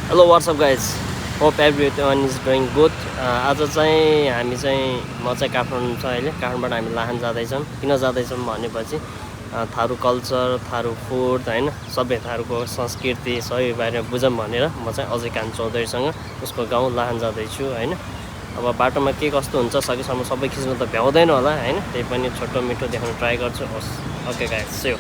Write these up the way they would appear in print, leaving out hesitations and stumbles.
Hello what's up guys hope everyone is doing good. आज चाहिँ हामी म चाहिँ काठमाडौँ छ अहिले। काठमाडौँबाट हामी लाहान जाँदैछौँ। किन जाँदैछौँ भनेपछि थारू कल्चर, थारू फुड होइन, सबै थारूको संस्कृति सबै बारेमा बुझौँ भनेर म चाहिँ अजय कान चौधरीसँग उसको गाउँ लाहान जाँदैछु होइन। अब बाटोमा के कस्तो हुन्छ सकेसम्म सबै खिच्नु त भ्याउँदैन होला होइन, त्यही पनि छोटो मिठो देखाउन ट्राई गर्छु। होस् ओके गाइज, सी यू।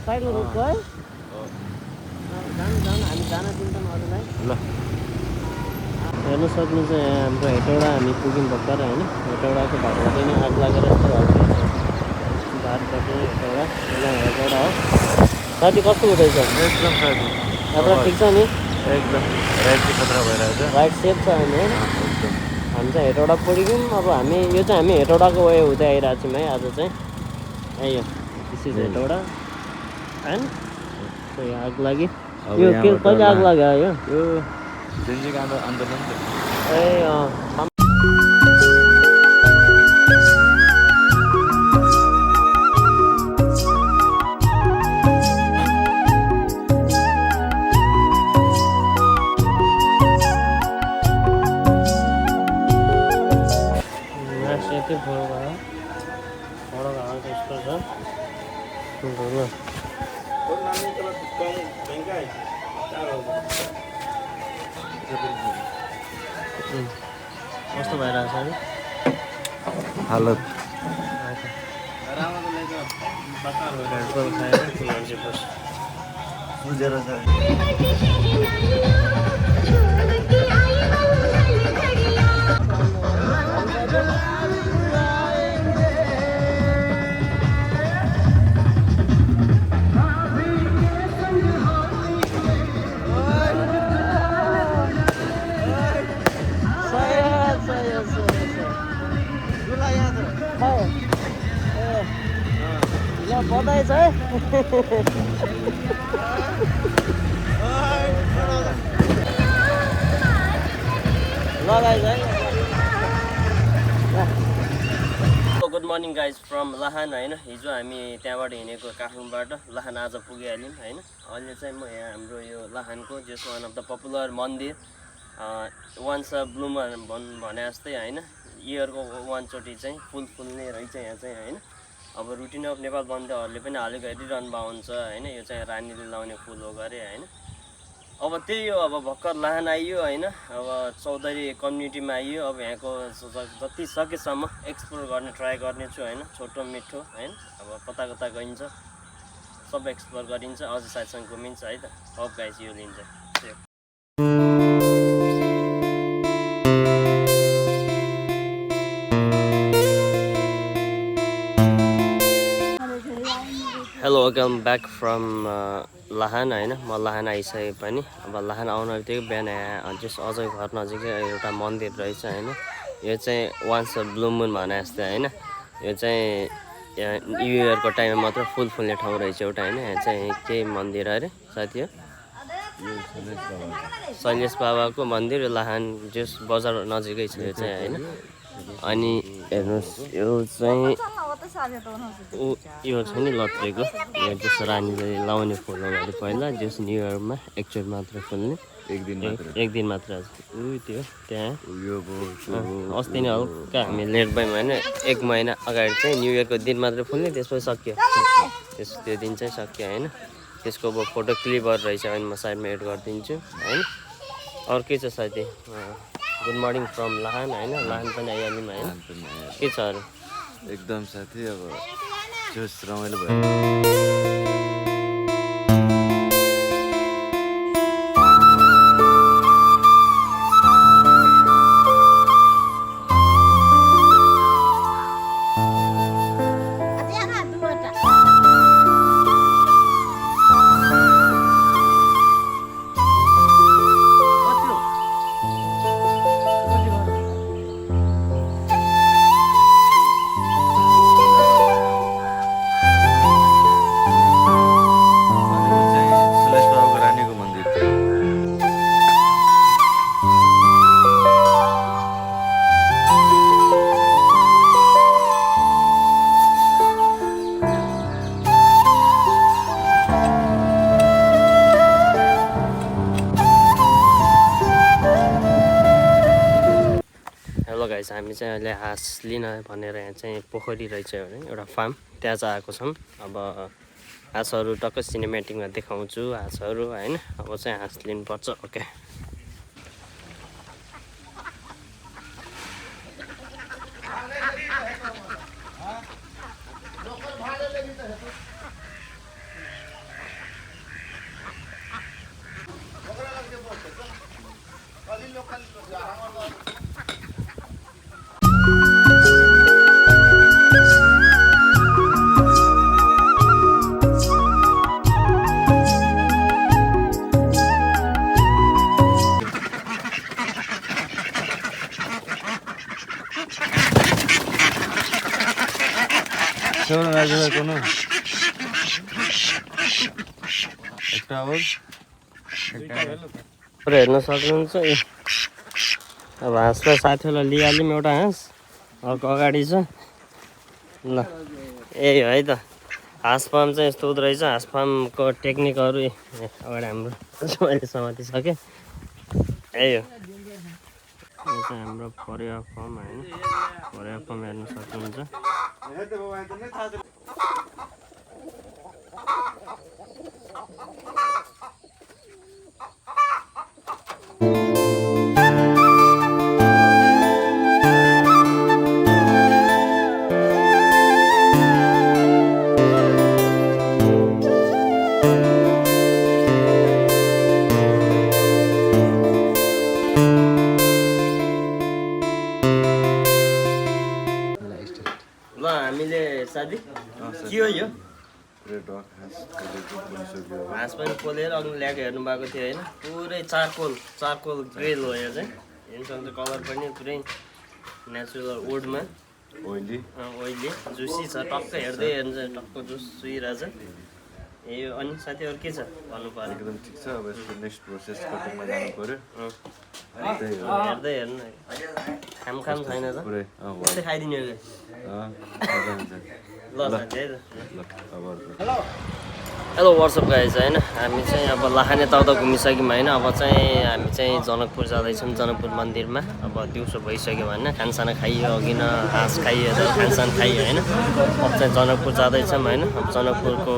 साइडमा रोक्छ है, हामी जान दिन्छौँ अरूलाई। ल हेर्न सक्नुहुन्छ यहाँ हाम्रो हेटौडा हामी पुग्यौँ भर्खर होइन। हेटौडाको भाटबाट नै आग लागेर यस्तो भएको भाटबाट हेटौडा हेटौडा हो। साथी कस्तो हुँदैछ? एकदम साथी यात्रा ठिक छ नि? एकदम राइट खतरा भइरहेछ। राइट सेफ छ हामी होइन। हामी चाहिँ हेटौडा पुग्यौँ। अब हामी यो चाहिँ हामी हेटौडाको वे हुँदै आइरहेको छौँ है आज चाहिँ। आयो दिस इज हेटौडा एन्ड आग लाग्यो। यो के कहिले आग लाग्यो यो? यो जेन्जीको आन्दोलन ए यति फोन भयो बडो घाउ त्यस्तो छ। कस्तो भइरहेछ नि हालत? बुझेर छ। बधाई छ है। Good morning guys from Lahan होइन। हिजो हामी त्यहाँबाट हिँडेको काठमाडौँबाट लाहान आज पुगिहाल्यौँ होइन। अहिले चाहिँ म यहाँ हाम्रो यो लाहानको जस वान अफ द पपुलर मन्दिर वान्स अ ब्लुमर भने जस्तै होइन। इयरको वानचोटि चाहिँ फुल फुल्ने रहेछ यहाँ चाहिँ होइन। अब रुटिन अफ नेपाल बन्धुहरूले पनि हालेको हेरिरहनु भएको हुन्छ होइन। यो चाहिँ रानीले लाउने फुल हो गरे होइन। अब त्यही हो, अब भर्खर लाहान आइयो होइन। अब चौधरी कम्युनिटीमा आइयो। अब यहाँको जति सकेसम्म एक्सप्लोर गर्ने ट्राई गर्नेछु होइन। छोटो मिठो होइन। अब कता कता गइन्छ सब एक्सप्लोर गरिन्छ। अझ साइडसँग घुमिन्छ है त। होप गाइस यो लिन्छ। Hello welcome back from Lahan होइन। म लाहान आइसकेँ पनि। अब लाहान आउन बित्तिकै बिहान जस अझै घर नजिकै एउटा मन्दिर रहेछ होइन। यो चाहिँ वान्स अ ब्लू मुन भने जस्तै होइन। यो चाहिँ न्यु इयरको टाइममा मात्र फुल फुल्ने ठाउँ रहेछ एउटा होइन। यहाँ चाहिँ के मन्दिर अरे साथी हो? शैलेश बाबाको मन्दिर लाहान जस बजार नजिकै छ यो चाहिँ होइन। अनि हेर्नुहोस् यो चाहिँ यो छ नि लत्रेको, यो जस रानीले लाउने फुल हो अरे पहिला, जस न्यु इयरमा एकचोटि मात्र फुल्ने, एक दिन मात्र। त्यो त्यहाँ अस्ति नै हल्का हामी लेट भयौँ होइन। 1 महिना अगाडि चाहिँ न्यु इयरको दिन मात्र फुल्ने, त्यसपछि सक्यो। त्यो दिन चाहिँ सक्यो होइन। त्यसको अब फोटो क्लिपहरू रहेछ भने म साइडमा एड गरिदिन्छु होइन। अरू के छ साथी? गुड मर्निङ फ्रम लाहान होइन। लाहान पनि आइहाल्यौँ होइन। के छ अरू? एकदम साथी अब जोस रमाइलो भयो। गाइस हामी चाहिँ अहिले हाँस लिन भनेर यहाँ चाहिँ पोखरी रहेछ एउटा फार्म, त्यहाँ चाहिँ आएको छौँ। अब हाँसहरू टक्क सिनेमेटिकमा देखाउँछु हाँसहरू होइन। अब चाहिँ हाँस लिनुपर्छ। ओके हेर्न सक्नुहुन्छ। अब हाँसलाई साथीहरूलाई लिइहाल्यौँ एउटा हाँस, अर्को अगाडि छ ल। यही हो है त हाँस फार्म चाहिँ यस्तो हुँदो रहेछ। हाँस फार्मको टेक्निकहरू अगाडि हाम्रो मैले समातिसकेँ। यही हो, यो चाहिँ हाम्रो फरेवा फार्म होइन। फरेवा फार्म हेर्न सक्नुहुन्छ। साथी के हो यो? हाँस पनि पोलेर अघि ल्याएको हेर्नु भएको थियो होइन। पुरै चारकोल ग्रेल हो यो चाहिँ। हेर्नु सक्छ कलर पनि पुरै नेचुरल वुडमा ओइली जुसी छ। टक्क हेर्दै हेर्नु टक्क जुस सुइरहेछ। ए अनि साथीहरू के छ भन्नु पर्यो? एकदम ठिक छ। अब यसको नेक्स्ट प्रोसेस कटिङमा जानु पर्यो। हेर्दै हेर्नु खाम छैन त पुरै खाइदिने हो ल साथी है त। हेलो वाट्सअप गाइज होइन। हामी चाहिँ अब लाहान यताउता घुमिसक्यौँ होइन। अब चाहिँ हामी चाहिँ जनकपुर जाँदैछौँ, जनकपुर मन्दिरमा। अब दिउँसो भइसक्यो होइन। खानसाना खाइयो, अघि न हाँस खाइयो, खानसाना खाइयो होइन। अब चाहिँ जनकपुर जाँदैछौँ होइन। अब जनकपुरको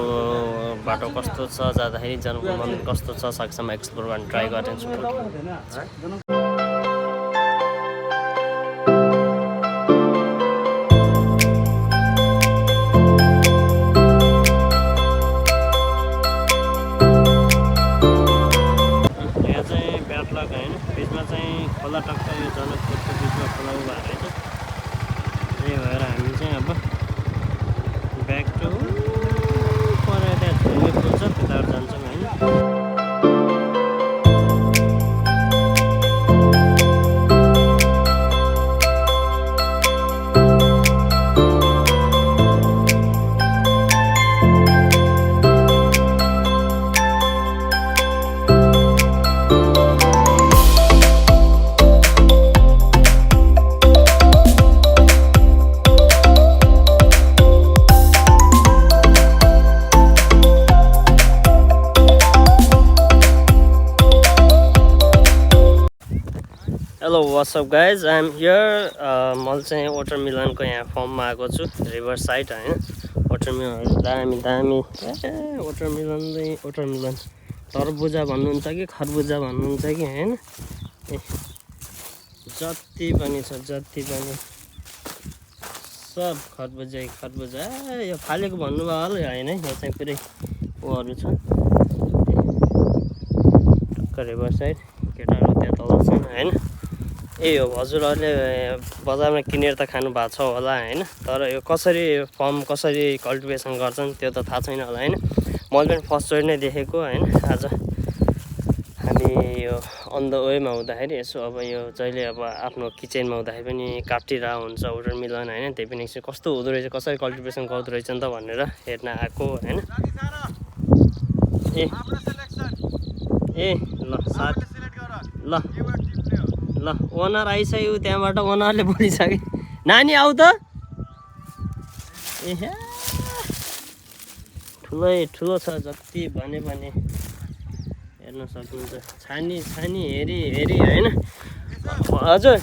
बाटो कस्तो छ, जाँदाखेरि जनकपुर मन्दिर कस्तो छ, सकेसम्म एक्सप्लोर गर्न ट्राई गरिदिन्छु। खोला टक्क यो जनकपुरको बिचमा खोला उभा रहेछ। त्यही भएर हामी चाहिँ अब ब्याक टु पर त्यहाँ झुङ्गे पुल छ त्यताबाट जान्छौँ होइन। What's up guys I am here मैले चाहिँ वाटरमेलनको यहाँ फर्ममा आएको छु रिभर साइड होइन वाटरमेलनहरू दामी दामी वाटरमेलन तरबुजा भन्नुहुन्छ कि खरबुजा भन्नुहुन्छ कि होइन जति पनि छ जति पनि सब खरबुजा यो फालेको भन्नुभयो होला होइन यो चाहिँ पुरै ऊहरू छ टक्क रिभर साइड केटाहरू त्यहाँ तल छन् होइन ए हो हजुरहरूले बजारमा किनेर त खानु भएको छ होला होइन तर यो कसरी फर्म कसरी कल्टिभेसन गर्छन् त्यो त थाहा छैन होला होइन मैले पनि फर्स्टचोटि नै देखेको होइन आज हामी यो अन द वेमा हुँदाखेरि यसो अब यो जहिले अब आफ्नो किचनमा हुँदाखेरि पनि काटिरहेको हुन्छ वाटरमेलन होइन त्यही पनि एकछिन कस्तो हुँदो रहेछ कसरी कल्टिभेसन गर्दो रहेछ नि त भनेर हेर्न आएको होइन ए ल साथ ल ल ओनर आइसक्यो त्यहाँबाट ओनरले बोलिसके नानी आऊ त ए ठुलो छ जति भने पनि हेर्न सक्नुहुन्छ छानी हेरी होइन हजुर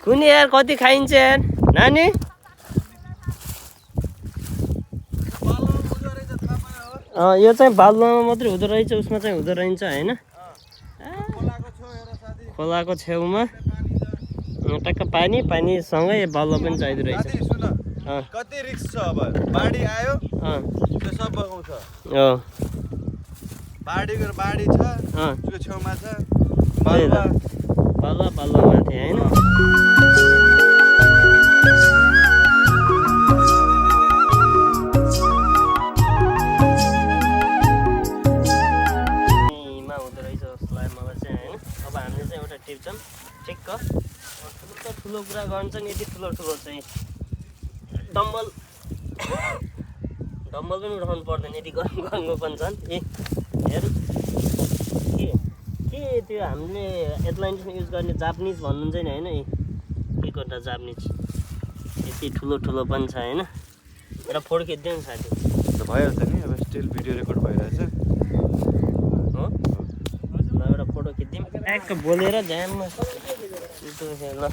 कुन यार कति खाइन्छ यार नानी यो चाहिँ बालुवामा मात्रै हुँदो रहेछ उसमा चाहिँ हुँदो रहेछ होइन खोलाको छेउमा टक्क पानीसँगै बालुवा पनि चाहिँदो रहेछ कति रिस्क छ अब बाढी आयो त्यो सब बगाउँछ बाढी छ त्यो छेउमा छ बालुवा माथि होइन टिप्छौँ ठिक्क ठुलो कुरा गर्छ नि यति ठुलो चाहिँ डम्बल पनि उठाउनु पर्दैन यति गरमको पनि छन् ए हेर के त्यो हामीले एथलाइन्समा युज गर्ने जापानिज भन्नुहुन्छ नि होइन के गर्दा जापानिज यति ठुलो पनि छ होइन एउटा फोटो खिच्दियो नि साथी भइहाल्छ नि अब स्टिल भिडियो रेकर्ड भइरहेछ हो एउटा फोटो खिच्दिउँ ट्याक्क बोलेर ध्यानमा ल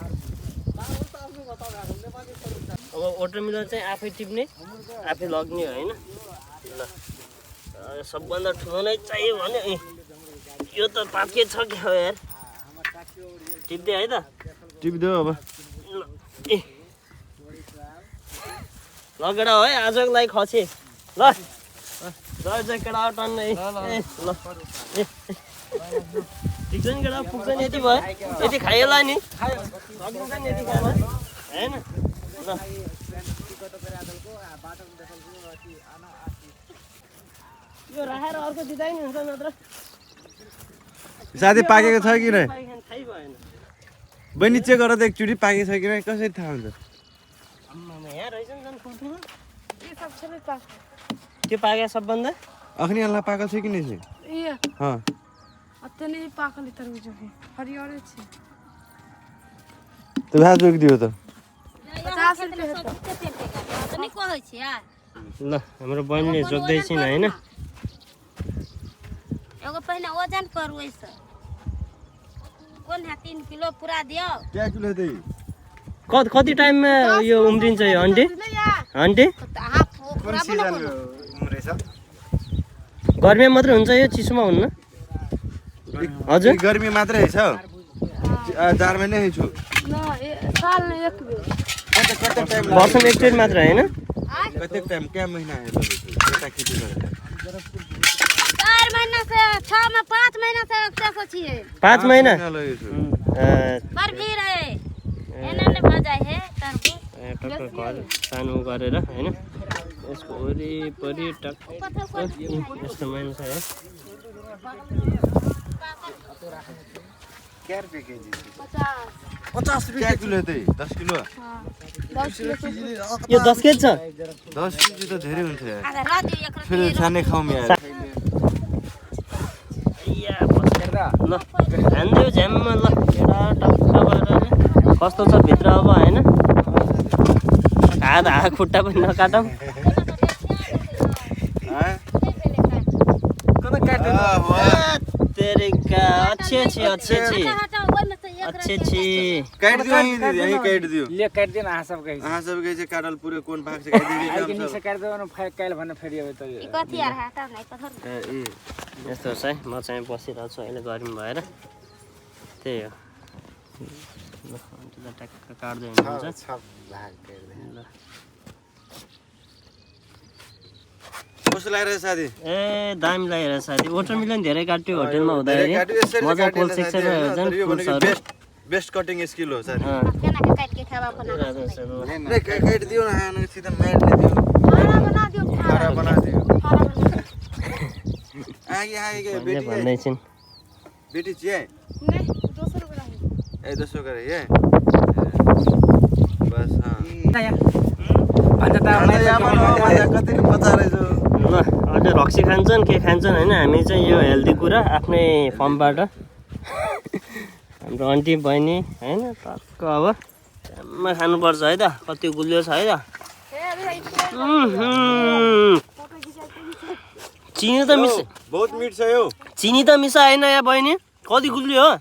अब वाटरमेलन चाहिँ आफै टिप्ने आफै लग्ने होइन ल सबभन्दा ठुलो नै चाहियो भने यो त पाके छ क्या हो यार टिप्दै है त टिप्दियो अब ए लगेडा है आजको लागि खसे ल जय केटा टन्नै ल ठिक छ नि केटा पुग्छ नि यति भयो यति खाइएला नि सक्नुहुन्छ नि यति खाना होइन ल यो राखेर अर्को दिँदा नि हुन्छ नत्र साथी पाकेको छ कि नै थाहै भएन बहिनी चेक गर त एकचोटि पाकेको छ कि नै कसरी थाहा हुन्छ यहाँ रहेछ नि झन् ठुल्ठुलो त्यो पाके सबभन्दा अखनी अल्लाह पाकल छ कि नै छ ये हाँ अतने पाकल तरबूज है हरियर छे तो भाइ जोग दियो त 50 रुपैया है तनी कहै छै यार ल हाम्रो बहिनीले जोग्दै छिन् हैन एगो पहिने वजन करू ऐसे कोन है 3 किलो पूरा दियो क्या किलो दे कति टाइममा यो उम्रिन्छ यो आन्टी आन्टी कुन सिजन उम्रेछ गर्मीमा मात्रै हुन्छ यो चिसोमा हुन्न हजुर गर्मी मात्रै छ जाडमा नै छु ना साल में एक बेर कते टाइम वर्षमा एकचोटि मात्र हैन कते टाइम क्या महिना है केटा खेती गरेर 4 महीना से 6 में 5 महीना से कैसे छिए 5 महिना पर भी रहे एना ने भजाइ है तरबूज टक्क घर सानो गरेर हैन यसको वरिपरि टक्क यस्तो मान्छे छ है क्या रुपये केजी 50 क्या किलो है 10 किलो हां 10 किलो यो 10 केजी छ 10 केजी त धेरै हुन्छ यार अगर रात एक फिर छाने खाऊ यार या बसेर ल हान्दियो झ्याममा ल एउटा टक्क गरेर कस्तो छ भित्र अब हैन हात खुट्टा पनि नकाटौँ तेरे का अच्छी हटाओ ओइ में से अच्छे छी काट दियो यहीं काट दियो ले काट दिन अहाँ सब कहै अहाँ सब कहै छै काटल पूरे कोन भाग से काट देबै आइ के नीचे काट देबो न काल भने फेरि अब त ई कथि यार हाटा नै पथर यस्तो छ है म चाहिँ बसिरहेको छु अहिले गर्मी भएर त्यही हो ल अन्त ट्याक्क काट्दै हुनुहुन्छ ल कस्तो लागिरहेछ साथी ए दामी लागिरहेछ साथी वाटरमेलन धेरै काट्यो होटलमा हुँदाखेरि मजा पोल सेक्सन झन् फुल्सहरू बेस्ट कटिङ स्किल हो साथी केना के काट के खावा बना रे काट दियो न हान सीधा मैट ले दियो खाना बना दियो खाना बना दियो खाना बना आगे आगे भन्दै भन्दैछिन् बेटी चाहिए नहीं 200 रुपया है ए 200 करे ये बस हां भन्दा त कति बचा रहेछ ल अहिले रक्सी खान्छन् के खान्छन् होइन हामी चाहिँ यो हेल्दी कुरा आफ्नै फर्मबाट हाम्रो आन्टी बहिनी होइन टक्क अब च्याम्मा खानुपर्छ है त कति गुलियो छ है त चिनी त मिस बहुत मीठ छ यो चिनी त मिसाएन यहाँ बहिनी कति गुलियो हो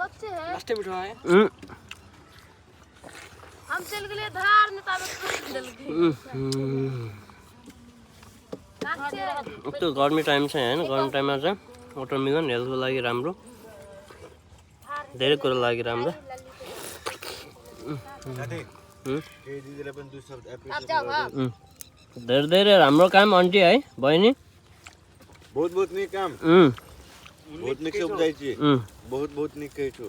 बच्चे हैं लास्ट मिठो आयो हम चल गए धार में तब चल गए त्यो गर्मी टाइम चाहिँ होइन गर्मी टाइममा चाहिँ वाटरमेलन हेल्थको लागि राम्रो धेरै कुरो लागि राम्रो साथी के दिदीले पनि दुई शब्द धेरै धेरै राम्रो काम आन्टी है बहिनी बहुत बहुत निक काम बहुत निक से उपजाइ छी बहुत बहुत निक कहै छौ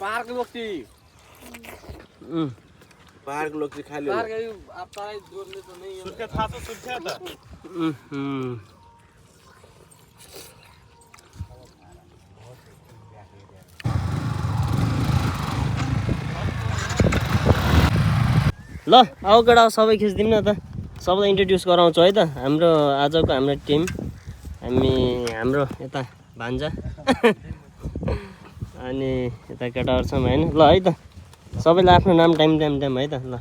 पार्क लोकती पार्क लोग से खा ले पार्क आप ताई जोड़ने तो नहीं है उसका था तो सुनछा था ल आऊ केटा सबै खिच्दिउँ न त सबैलाई इन्ट्रोड्युस गराउँछु है त हाम्रो आजको हाम्रो टिम हाम्रो यता भान्जा अनि यता केटाहरू छौँ होइन ल है त सबैलाई आफ्नो नाम टाइम है त ल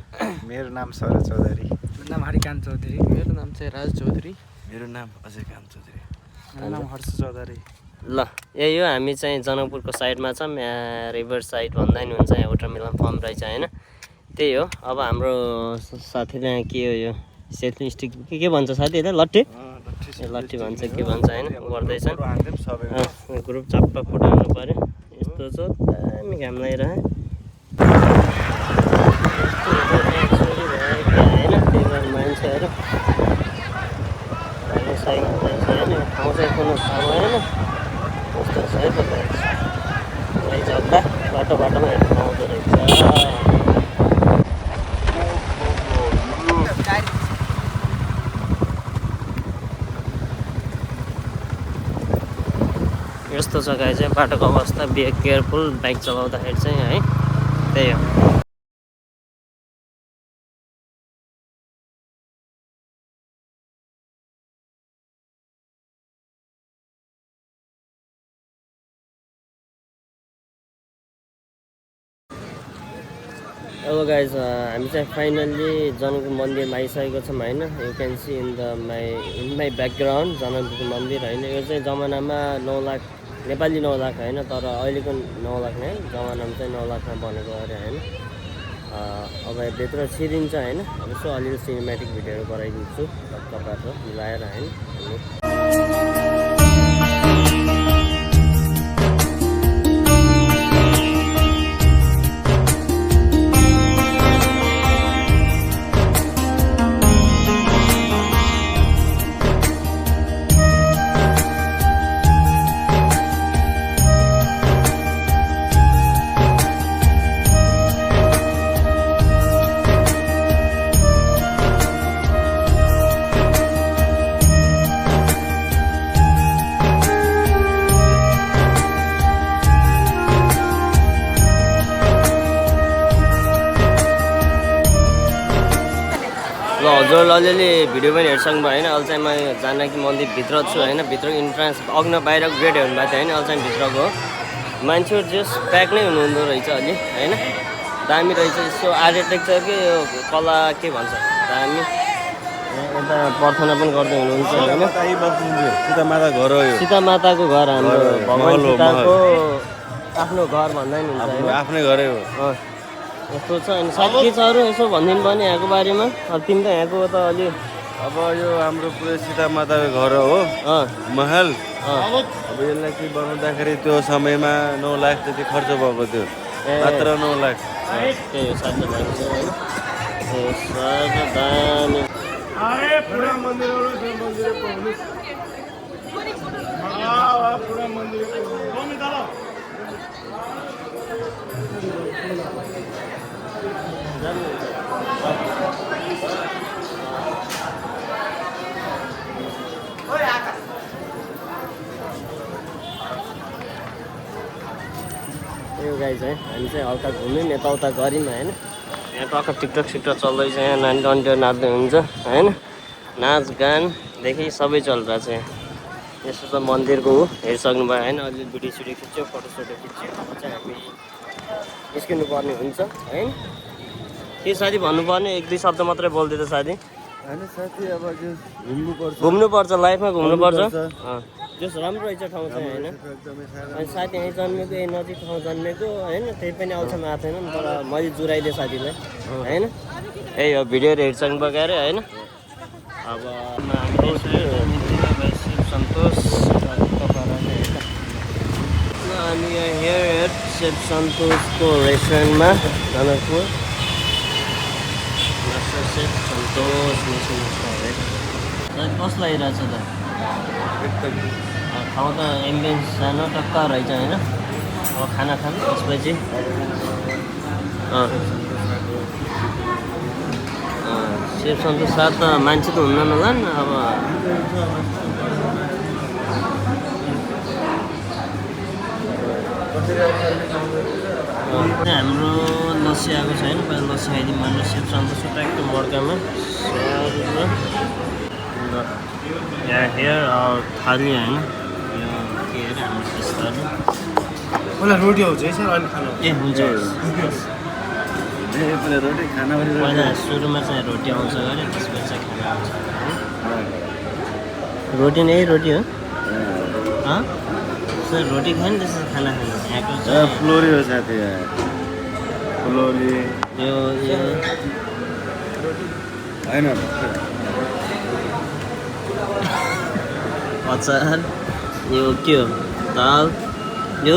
मेरो नाम सर चौधरी मेरो नाम हरिकान्त चौधरी मेरो नाम चाहिँ राज चौधरी मेरो नाम अजय कान्त चौधरी मेरो नाम हर्ष चौधरी ल यही हो हामी चाहिँ जनकपुरको साइडमा छौँ यहाँ रिभर साइड भन्दा नि हुन्छ यहाँ वाटरमेलन फर्म रहेछ होइन त्यही हो अब हाम्रो साथीले के हो यो सेल्फी स्टिक के भन्छ साथी यता लट्टे लट्ठी भन्छ के भन्छ होइन गर्दैछ ग्रुप चप्पा फोटो हाल्नु पऱ्यो यस्तो छ दामी घाम लगाइरह होइन त्यही भएर मान्छेहरू होइन ठाउँ चाहिँ कुनै थाहा भएन कस्तो छ है त बाटो बाटोमा हेर्नु पाउँदो रहेछ यस्तो जग्गा चाहिँ बाटोको अवस्था बी केयरफुल बाइक चलाउँदाखेरि चाहिँ है त्यही हो हेलो गाइज हामी चाहिँ फाइनल्ली जनकपुर मन्दिरमा आइसकेको छौँ होइन you can see in my background Janakpur मन्दिर होइन यो चाहिँ जमानामा 9 लाख नेपाली 9 लाख होइन तर अहिलेको 9 लाख नै जमानामा चाहिँ 9 लाखमा बनेको अरे होइन अब भित्र छिरिन्छ होइन यसो अलिअलि सिनेमेटिक भिडियोहरू गराइदिन्छु तपाईँहरू मिलाएर होइन ल हजुरहरूले अलिअलि भिडियो पनि हेरिसक्नुभयो होइन अहिले चाहिँ म जानकी मन्दिरभित्र छु होइन भित्र इन्ट्रान्स अघि बाहिरको गेट हेर्नुभएको थियो होइन अहिले चाहिँ भित्रको हो मान्छेहरू जस्ट प्याक नै हुनुहुँदो रहेछ अलि होइन दामी रहेछ यसो आर्किटेक्चर के यो कला के भन्छ दामी यता प्रार्थना पनि गर्दै हुनुहुन्छ होइन यही बस्नुहुन्छ सीता माता घर हो यो सीता माताको घर हाम्रो भगवान् महल हो, सीताको आफ्नो घर भन्दा नि हुन्छ होइन आफ्नै घरै हो यस्तो छ अनि साथी के छ अरू यसो भनिदिनु भयो नि यहाँको बारेमा अब तिमी त यहाँको त अलि अब यो हाम्रो पुरै सीता माताको घर हो महल अब यसलाई के बनाउँदाखेरि त्यो समयमा 9 लाख जति खर्च भएको थियो मात्र 9 लाख त्यही हो साथी भएको छ होइन साह्रो दामी यो गाइज है हामी चाहिँ हल्का घुम्यौँ यताउता गऱ्यौँ होइन यहाँ टक्क टिकटक सिकटक चल्दैछ यहाँ नानी टन्टीहरू नाच्दै हुन्छ होइन नाचगानदेखि सबै चलिरहेको छ यहाँ यस्तो त मन्दिरको हो हेरिसक्नु भयो होइन अलिअलि भिडियो सिडियो खिच्यो फोटोसोटो खिच्यो अब चाहिँ हामी निस्किनु पर्ने हुन्छ है के साथी भन्नुपर्ने 1-2 शब्द मात्रै बोल्दै त साथी होइन साथी अब त्यो घुम्नुपर्छ घुम्नुपर्छ लाइफमा घुम्नुपर्छ जस राम्रो रहेछ ठाउँ चाहिँ होइन अनि साथी यहीँ जन्मेको यही नजिक ठाउँ जन्मेको होइन त्यही पनि अल्छामा आएको छैन नि तर मैले जुराइदिएँ साथीलाई होइन यही हो भिडियोहरू हेरिसक्नु भयो अरे होइन अब हामीले शिव सन्तोष अनि हेयर शिव सन्तोषको रेस्टुरेन्टमा जनकपुर शिव सन्तोष कस्तो लागिरहेछ त ठाउँ त एम्बियन्स सानो टक्क रहेछ होइन अब खाना खानु त्यसपछि शिव सन्तोष साथ त मान्छे त हुन्न होला नि अब हाम्रो लस्सी आएको छैन पहिला लस्सी खाइदिउँ भनेर शिव सन्तोष ट्याक्क मर्कामा यहाँ हेयर थाली होइन यो के अरे हाम्रो त्यस्तोहरू पहिला रोटी आउँछ है सर अहिले खानु ए हुन्छ रोटी खाना पहिला सुरुमा चाहिँ रोटी आउँछ अरे त्यसपछि चाहिँ खाना आउँछ रोटी नै रोटी हो सर रोटी खायो नि त्यसपछि खाना खानु यहाँको चाहिँ फ्लोरी हो साथी फ्लोरी यो होइन अचार यो के हो दाल यो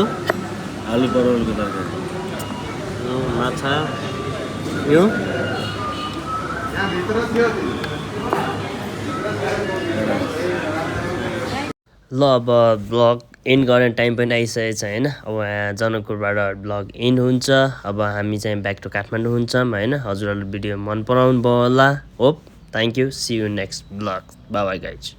आलु परवलको तरकारी यो माछा यो ल अब ब्लग एन्ड गर्ने टाइम पनि आइसकेको छ होइन अब यहाँ जनकपुरबाट ब्लग एन्ड हुन्छ अब हामी चाहिँ ब्याक टु काठमाडौँ हुन्छौँ होइन हजुरहरूले भिडियो मन पराउनु भयो होला hope thank you see you next blog bye bye guys